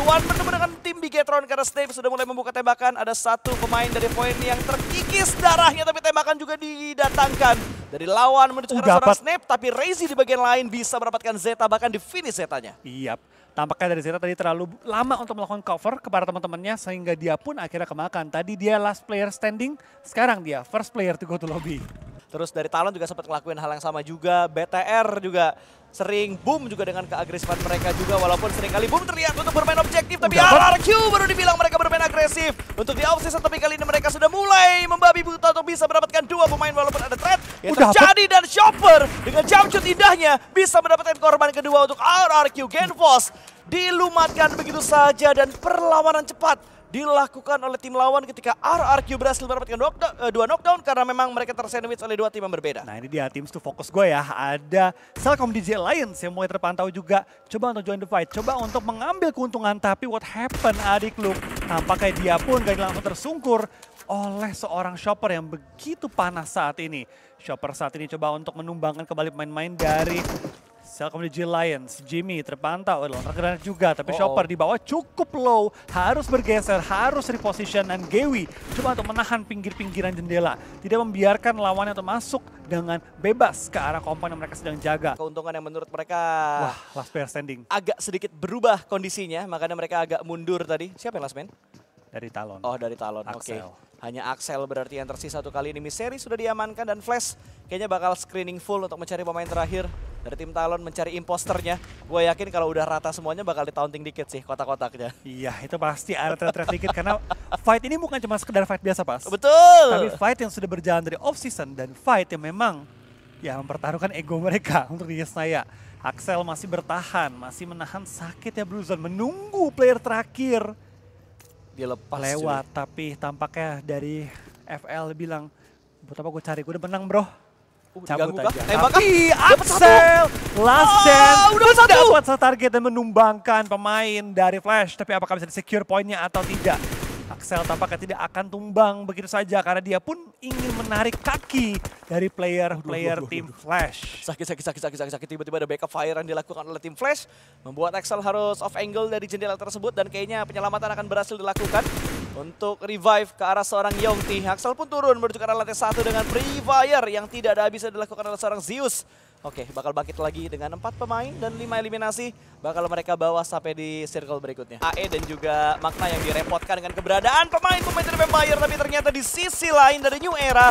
One bertemu dengan tim Bigetron karena Snape sudah mulai membuka tembakan. Ada satu pemain dari poin yang terkikis darahnya, tapi tembakan juga didatangkan dari lawan menuju ke arah seorang Snape. Tapi Razy di bagian lain bisa mendapatkan Zeta, bahkan di finish Zetanya. Iya, tampaknya dari Zeta tadi terlalu lama untuk melakukan cover kepada teman-temannya sehingga dia pun akhirnya kemakan. Tadi dia last player standing, sekarang dia first player to go to lobby. Terus dari Talon juga sempat ngelakuin hal yang sama juga. BTR juga sering boom juga dengan keagresifan mereka juga. Walaupun sering kali boom terlihat untuk bermain objektif. Tapi RRQ baru dibilang mereka bermain agresif. Untuk di off-season, tapi kali ini mereka sudah mulai membabi buta untuk bisa mendapatkan dua pemain walaupun ada threat yang terjadi. Dan Chopper dengan jump shoot indahnya bisa mendapatkan korban kedua untuk RRQ. Genfos dilumatkan begitu saja dan perlawanan cepat dilakukan oleh tim lawan ketika RRQ berhasil mendapatkan dua knockdown karena memang mereka tersandwich oleh dua tim yang berbeda. Nah ini dia teams to fokus gue ya. Ada Cellcom DJ Alliance yang mulai terpantau juga. Coba untuk join the fight, coba untuk mengambil keuntungan. Tapi what happened adik lu? Tampaknya dia pun gak langsung tersungkur oleh seorang Chopper yang begitu panas saat ini. Chopper saat ini coba untuk menumbangkan kembali pemain-pemain dari Cellcom DJ Alliance. Jimmy terpantau, lontar granat juga, tapi Chopper di bawah cukup low, harus bergeser, harus reposition, dan Gewi coba untuk menahan pinggir-pinggiran jendela, tidak membiarkan lawannya untuk masuk dengan bebas ke arah komponen yang mereka sedang jaga. Keuntungan yang menurut mereka last player standing agak sedikit berubah kondisinya, makanya mereka agak mundur tadi. Siapa yang last man? Dari Talon. Oh, dari Talon. Oke. Hanya Axel berarti yang tersisa satu kali ini. Misteri sudah diamankan dan Flash kayaknya bakal screening full untuk mencari pemain terakhir dari tim Talon, mencari imposternya. Gue yakin kalau udah rata semuanya bakal di-taunting dikit sih kotak-kotaknya. Iya, itu pasti ada threat dikit karena fight ini bukan cuma sekedar fight biasa, Pas. Betul. Tapi fight yang sudah berjalan dari off-season dan fight yang memang ya mempertaruhkan ego mereka untuk di Yesnaya. Axel masih bertahan, masih menahan sakit ya Blue Zone, menunggu player terakhir. Dia lepas lewat, tapi tampaknya dari FL bilang, buat apa gue cari, gue udah menang bro. Cabut aja. Tapi Axel, last chance, udah dapat satu target dan menumbangkan pemain dari Flash. Tapi apakah bisa di-secure poinnya atau tidak? Axel tampaknya tidak akan tumbang begitu saja karena dia pun ingin menarik kaki dari player tim Flash. Sakit. Tiba-tiba ada backup fire yang dilakukan oleh tim Flash. Membuat Axel harus off angle dari jendela tersebut dan kayaknya penyelamatan akan berhasil dilakukan. Untuk revive ke arah seorang Yongti. Axel pun turun menuju ke arah lantai 1 dengan pre-fire yang tidak ada habisnya dilakukan oleh seorang Zeus. Oke, bakal bangkit lagi dengan 4 pemain dan 5 eliminasi. Bakal mereka bawa sampai di circle berikutnya. AE dan juga Magna yang direpotkan dengan keberadaan pemain-pemain dari Vampire. Tapi ternyata di sisi lain dari New Era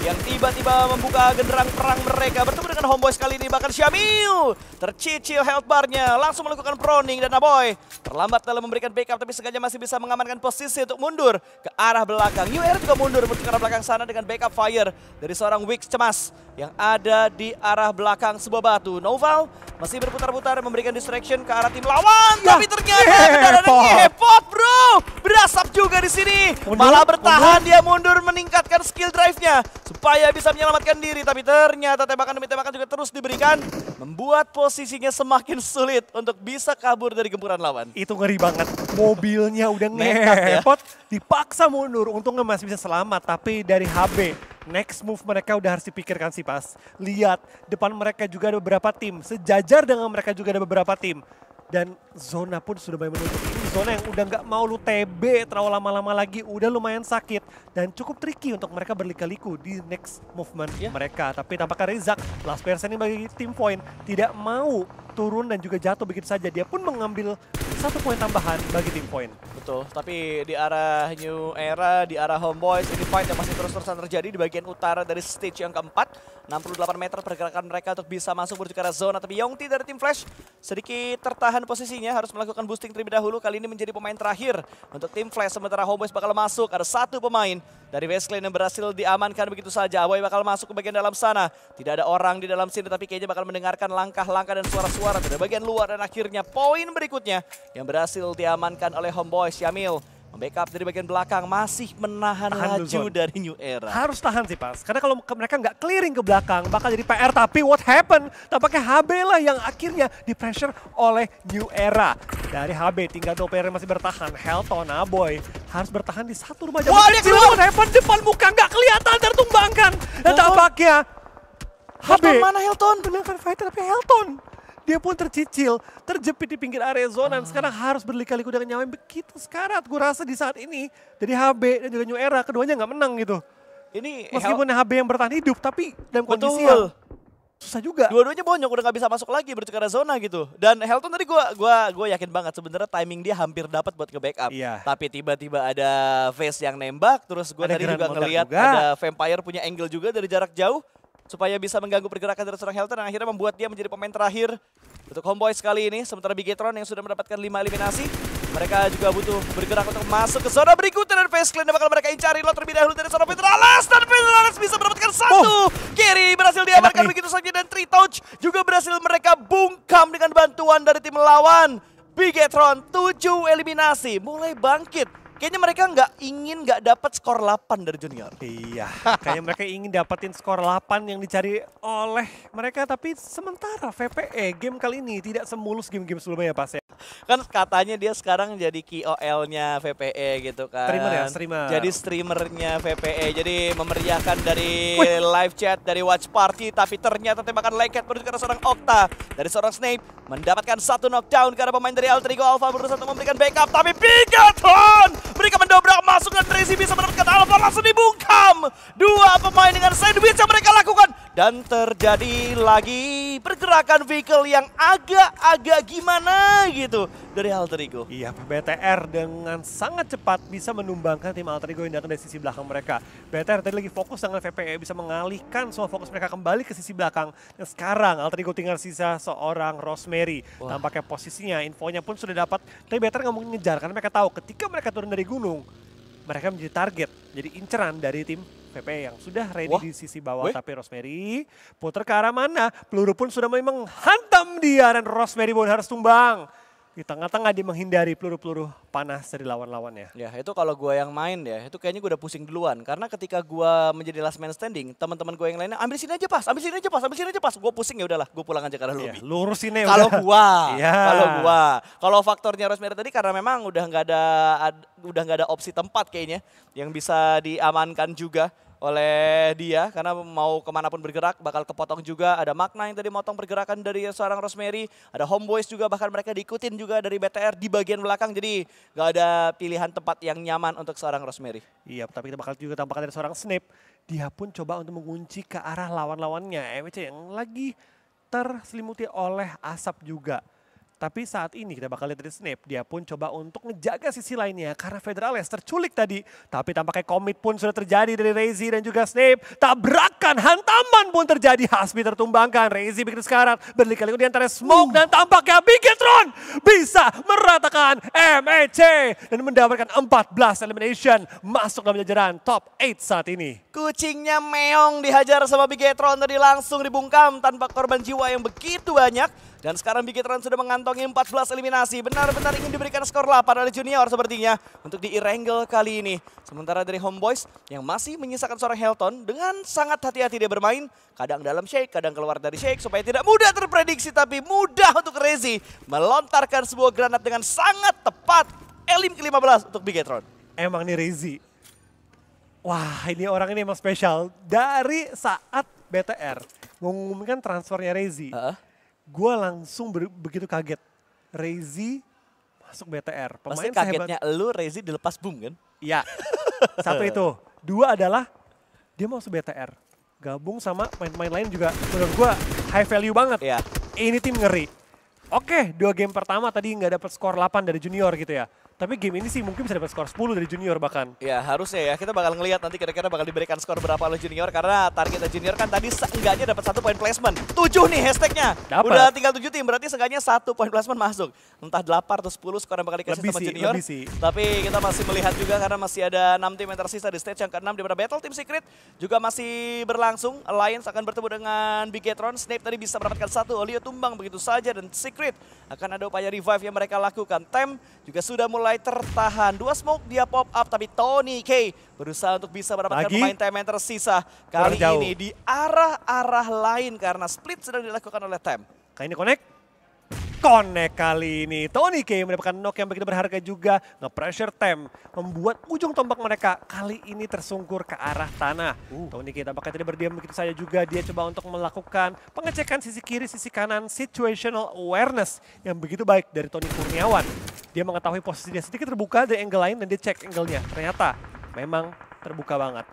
yang tiba-tiba membuka genderang perang mereka. Bertemu dengan Homeboys kali ini, bahkan Syamil tercicil health bar-nya. Langsung melakukan proning dan Naboy terlambat dalam memberikan backup. Tapi sengaja masih bisa mengamankan posisi untuk mundur ke arah belakang. New Era juga mundur menuju ke arah belakang sana dengan backup fire dari seorang Wix cemas yang ada di arah belakang sebuah batu. Noval masih berputar-putar memberikan distraction ke arah tim lawan. Tapi ternyata kendaraan ngepot bro. Berasap juga di sini. Malah bertahan, dia mundur meningkatkan skill drive-nya supaya bisa menyelamatkan diri. Tapi ternyata tembakan demi tembakan juga terus diberikan. Membuat posisinya semakin sulit untuk bisa kabur dari gempuran lawan. Itu ngeri banget. Mobilnya udah ngepot, dipaksa mundur. Untungnya masih bisa selamat, tapi dari HB. Next move mereka udah harus dipikirkan sih Pas. Lihat, depan mereka juga ada beberapa tim. Sejajar dengan mereka juga ada beberapa tim. Dan zona pun sudah mulai menutup. Ini zona yang udah nggak mau lu TB terlalu lama-lama lagi. Udah lumayan sakit. Dan cukup tricky untuk mereka berliku-liku di next movement mereka. Tapi tampaknya Rizak, last person ini bagi tim point, tidak mau turun dan juga jatuh begitu saja. Dia pun mengambil 1 poin tambahan bagi tim point. Betul, tapi di arah New Era, di arah Homeboys, ini fight yang masih terus-terusan terjadi di bagian utara dari stage yang keempat. 68 meter pergerakan mereka untuk bisa masuk menuju ke arah zona. Tapi Yongti dari tim Flash sedikit tertahan posisinya, harus melakukan boosting terlebih dahulu. Kali ini menjadi pemain terakhir untuk tim Flash. Sementara Homeboys bakal masuk, ada 1 pemain dari Westland yang berhasil diamankan begitu saja. Aboy bakal masuk ke bagian dalam sana. Tidak ada orang di dalam sini, tapi kayaknya bakal mendengarkan langkah-langkah dan suara-suara dari bagian luar. Dan akhirnya poin berikutnya yang berhasil diamankan oleh Homeboys. Syamil membackup dari bagian belakang, masih menahan laju dari New Era. Harus tahan sih Pas, karena kalau mereka nggak clearing ke belakang bakal jadi PR. Tapi what happened? Tampaknya HB lah yang akhirnya di pressure oleh New Era. Dari HB tinggal 2 player yang masih bertahan. Helton, Aboy harus bertahan di satu rumah jalan kecil. What happened? Depan muka nggak kelihatan, tertumbangkan. Dan tampaknya HB. Mana Helton? Benar fighter tapi Helton Dia pun tercicil, terjepit di pinggir area zona, dan sekarang harus berliku-liku dengan nyawa yang begitu sekarat. Gue rasa di saat ini, dari HB dan juga New Era, keduanya nggak menang gitu. Ini Meskipun HB yang bertahan hidup, tapi dalam kondisi betul. yang susah juga. Dua-duanya bonyok, udah nggak bisa masuk lagi berarti ke arah zona gitu. Dan Helton tadi gua yakin banget sebenarnya timing dia hampir dapat buat nge-backup. Iya. Tapi tiba-tiba ada Face yang nembak, terus gue Ada tadi Grand juga Meledak ngelihat juga. ada Vampire punya angle juga dari jarak jauh supaya bisa mengganggu pergerakan dari seorang Helton dan akhirnya membuat dia menjadi pemain terakhir untuk Homeboys kali ini. Sementara Bigetron yang sudah mendapatkan 5 eliminasi, mereka juga butuh bergerak untuk masuk ke zona berikutnya dan Face Clan yang bakal mereka incari lot terlebih dahulu dari seorang Petrales dan Petrales bisa mendapatkan satu. Carry berhasil diamankan begitu saja dan Touch juga berhasil mereka bungkam dengan bantuan dari tim lawan. Bigetron 7 eliminasi, mulai bangkit. Kayaknya mereka nggak dapat skor 8 dari Junior. Iya, kayaknya mereka ingin dapetin skor 8 yang dicari oleh mereka. Tapi sementara VPE game kali ini tidak semulus game-game sebelumnya ya Pas ya. Kan katanya dia sekarang jadi KOL-nya VPE gitu kan. Streamer ya, streamer. Jadi streamernya VPE. Jadi memeriahkan dari live chat, dari watch party. Tapi ternyata tembakan leket menuju ke arah seorang Okta. Dari seorang Snape mendapatkan satu knockdown karena pemain dari Alter Ego Alpha berusaha untuk memberikan backup. Tapi Bigetron mereka mendobrak masuk dan Tracy bisa mendapatkan Alpha langsung dibungkam. Dua pemain dengan sandwich yang mereka lakukan. Dan terjadi lagi pergerakan vehicle yang agak-agak gimana gitu dari Alter Ego. Iya, BTR dengan sangat cepat bisa menumbangkan tim Alter Ego yang datang dari sisi belakang mereka. BTR tadi lagi fokus dengan VPE, bisa mengalihkan semua fokus mereka kembali ke sisi belakang. Dan sekarang Alter Ego tinggal sisa seorang Rosemary. Tampaknya posisinya, infonya pun sudah dapat. Tapi BTR nggak mungkin ngejar karena mereka tahu ketika mereka turun dari gunung, mereka menjadi target, jadi inceran dari tim VPE yang sudah ready di sisi bawah. Tapi Rosemary putar ke arah mana? Peluru pun sudah memang hantam dia dan Rosemary pun harus tumbang. Di tengah-tengah dia menghindari peluru-peluru panas dari lawan-lawannya. Ya itu kalau gue yang main ya, itu kayaknya gue udah pusing duluan. Karena ketika gue menjadi last man standing, teman-teman gue yang lainnya ambil sini aja Pas, ambil sini aja Pas, ambil sini aja Pas. Gue pusing ya udahlah, gue pulang aja karena Iya, lobby. lurusin ya Kalau udah. gua, kalau faktornya Rosemary tadi karena memang udah nggak ada opsi tempat kayaknya yang bisa diamankan juga oleh dia karena mau kemanapun bergerak bakal kepotong juga. Ada Magna yang tadi motong pergerakan dari seorang Rosemary, ada Homeboys juga bahkan mereka diikutin juga dari BTR di bagian belakang, jadi nggak ada pilihan tempat yang nyaman untuk seorang Rosemary. Iya, tapi kita bakal juga tampakkan dari seorang Snape. Dia pun coba untuk mengunci ke arah lawan-lawannya. MWC yang lagi terselimuti oleh asap juga. Tapi saat ini kita bakal lihat dari Snape, dia pun coba untuk ngejaga sisi lainnya karena Federales terculik tadi. Tapi tampaknya komit pun sudah terjadi dari Rezi dan juga Snape. Tabrakan, hantaman pun terjadi. Hasbi tertumbangkan, Rezi bikin sekarat. Berliku-liku di antara smoke dan tampaknya Bigetron bisa meratakan MEC. Dan mendapatkan 14 elimination masuk dalam jajaran top 8 saat ini. Kucingnya meong dihajar sama Bigetron tadi langsung dibungkam tanpa korban jiwa yang begitu banyak. Dan sekarang Bigetron sudah mengantongi 14 eliminasi. Benar-benar ingin diberikan skor 8 oleh Junior sepertinya untuk di E-Wrangle kali ini. Sementara dari Homeboys yang masih menyisakan seorang Helton dengan sangat hati-hati dia bermain. Kadang dalam shake, kadang keluar dari shake supaya tidak mudah terprediksi tapi mudah untuk Rezi melontarkan sebuah granat dengan sangat tepat. Elim ke-15 untuk Bigetron. Emang nih Rezi. Wah, ini orang ini emang spesial. Dari saat BTR mengumumkan transfernya Rezi. Gue langsung begitu kaget. Rezi masuk BTR. Pasti kagetnya lu Rezi dilepas boom kan? Iya. Satu itu. Dua adalah dia masuk BTR. Gabung sama pemain-pemain lain juga menurut gue high value banget. Iya. Ini tim ngeri. Oke, 2 game pertama tadi nggak dapat skor 8 dari Junior gitu ya. Tapi game ini sih mungkin bisa dapat skor 10 dari Junior bahkan. Ya harusnya ya, kita bakal ngelihat nanti kira-kira bakal diberikan skor berapa oleh Junior. Karena targetnya Junior kan tadi seenggaknya dapat 1 poin placement. 7 nih hashtagnya. Udah tinggal 7 tim, berarti seenggaknya 1 poin placement masuk. Entah 8 atau 10 skor yang bakal dikasih sama Junior. Tapi kita masih melihat juga karena masih ada 6 tim yang tersisa di stage yang ke-6. Di mana Battle Team Secret juga masih berlangsung. Alliance akan bertemu dengan Bigetron. Snape tadi bisa mendapatkan 1, Olio tumbang begitu saja. Dan Secret akan ada upaya revive yang mereka lakukan. Tem juga sudah mulai tertahan. 2 smoke dia pop up tapi Tony K berusaha untuk bisa mendapatkan pemain Tem yang tersisa. Kali ini di arah-arah lain karena split sedang dilakukan oleh Tem. Kali ini connect. connect kali ini. Tony K mendapatkan knock yang begitu berharga juga. Nge-pressure Tem. Membuat ujung tombak mereka kali ini tersungkur ke arah tanah. Tony K tampaknya tidak berdiam begitu saja juga. Dia coba untuk melakukan pengecekan sisi kiri, sisi kanan. Situational awareness yang begitu baik dari Tony Kurniawan. Dia mengetahui posisi dia sedikit terbuka dari angle lain dan dia cek angle-nya. Ternyata memang terbuka banget.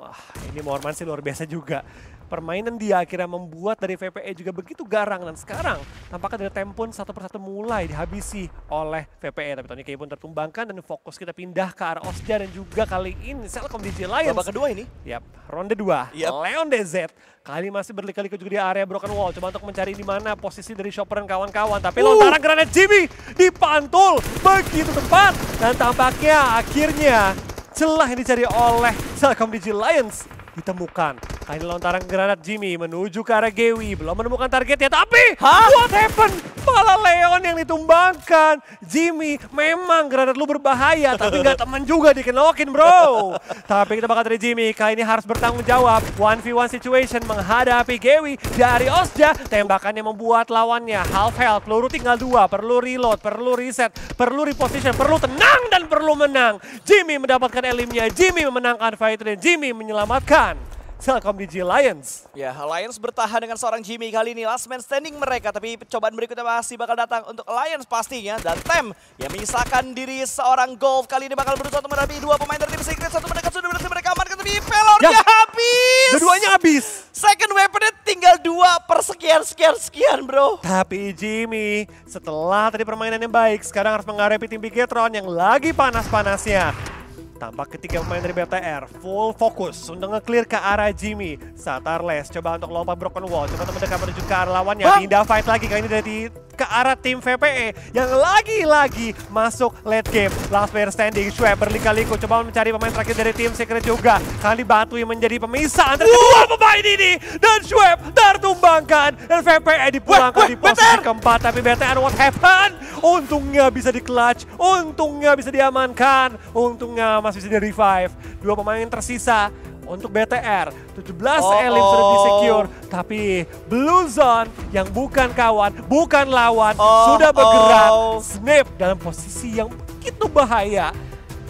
Wah, ini Morman sih luar biasa juga. Permainan dia akhirnya membuat dari VPE juga begitu garang. Dan sekarang tampaknya dari Tem pun satu persatu mulai dihabisi oleh VPE. Tapi Tony K pun tertumbangkan dan fokus kita pindah ke arah Osja. Dan juga kali ini Celcom DJ Lions. Babak kedua ini. Yap, ronde 2. Leon DZ. Kali masih berliku-liku juga di area Broken Wall. Coba untuk mencari di mana posisi dari Chopper dan kawan-kawan. Tapi lontaran granat Jimmy dipantul begitu tepat. Dan tampaknya akhirnya celah yang dicari oleh Celcom DJ Lions ditemukan. Kali ini lontaran granat Jimmy menuju ke arah Gewi. Belum menemukan targetnya, tapi what happened? Malah Leon yang ditumbangkan. Jimmy, memang granat lu berbahaya, tapi nggak temen juga dikenokin bro. Tapi kita bakal dari Jimmy, kali ini harus bertanggung jawab. 1v1 situation menghadapi Gewi dari Osja. Tembakannya membuat lawannya half health, peluru tinggal 2, perlu reload, perlu reset, perlu reposition, perlu tenang dan perlu menang. Jimmy mendapatkan elimnya, Jimmy memenangkan fight dan Jimmy menyelamatkan Celcom DJ Lions. Ya, Lions bertahan dengan seorang Jimmy kali ini. Last man standing mereka, tapi pencobaan berikutnya masih bakal datang untuk Lions pastinya. Dan Tem yang menyisakan diri seorang Golf kali ini bakal berusaha untuk menghadapi 2 pemain dari tim Secret. Satu mendekat, sudah berhasil mereka amankan, tapi pelornya habis. Dua-duanya habis. Second weaponnya tinggal 2 per sekian bro. Tapi Jimmy setelah tadi permainan yang baik, sekarang harus menghadapi tim Bigetron yang lagi panas-panasnya. Tampak ketiga pemain dari BTR full fokus untuk nge-clear ke arah Jimmy. Satarles coba untuk lompat Broken Wall, coba untuk mendekat menuju ke arah lawannya. Pindah fight lagi kali ini dari ke arah tim VPE yang lagi-lagi masuk late game. Last player standing, Schweb berliku-liku coba mencari pemain terakhir dari tim Secret juga. Kali Batui menjadi pemisah antara kedua pemain ini. Dan Schweb tertumbangkan dan VPE dipulangkan di posisi keempat. Tapi BTR what happened? Untungnya bisa di-clutch, untungnya bisa diamankan, untungnya masih bisa di-revive. 2 pemain yang tersisa untuk BTR, 17 elim sudah di-secure. Tapi Blue Zone yang bukan kawan, bukan lawan, sudah bergerak. Snap dalam posisi yang begitu bahaya.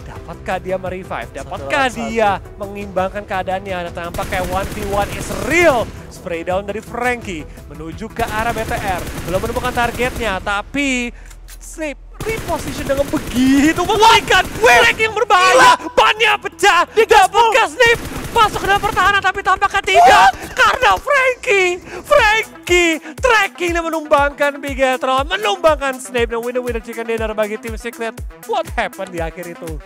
Dapatkah dia merevive? Dapatkah dia mengimbangkan keadaannya? Dan tampak kayak 1v1 is real. Spray down dari Frankie menuju ke arah BTR. Belum menemukan targetnya, tapi Snap reposition dengan begitu mengerikan. Frank yang berbahaya, bannya pecah. Dapatkah Snap masuk ke dalam pertahanan, tapi tampaknya tidak. Karena Frankie tracking dan menumbangkan Bigetron, menumbangkan Snap dan winner chicken dinner bagi tim Secret. What happened di akhir itu?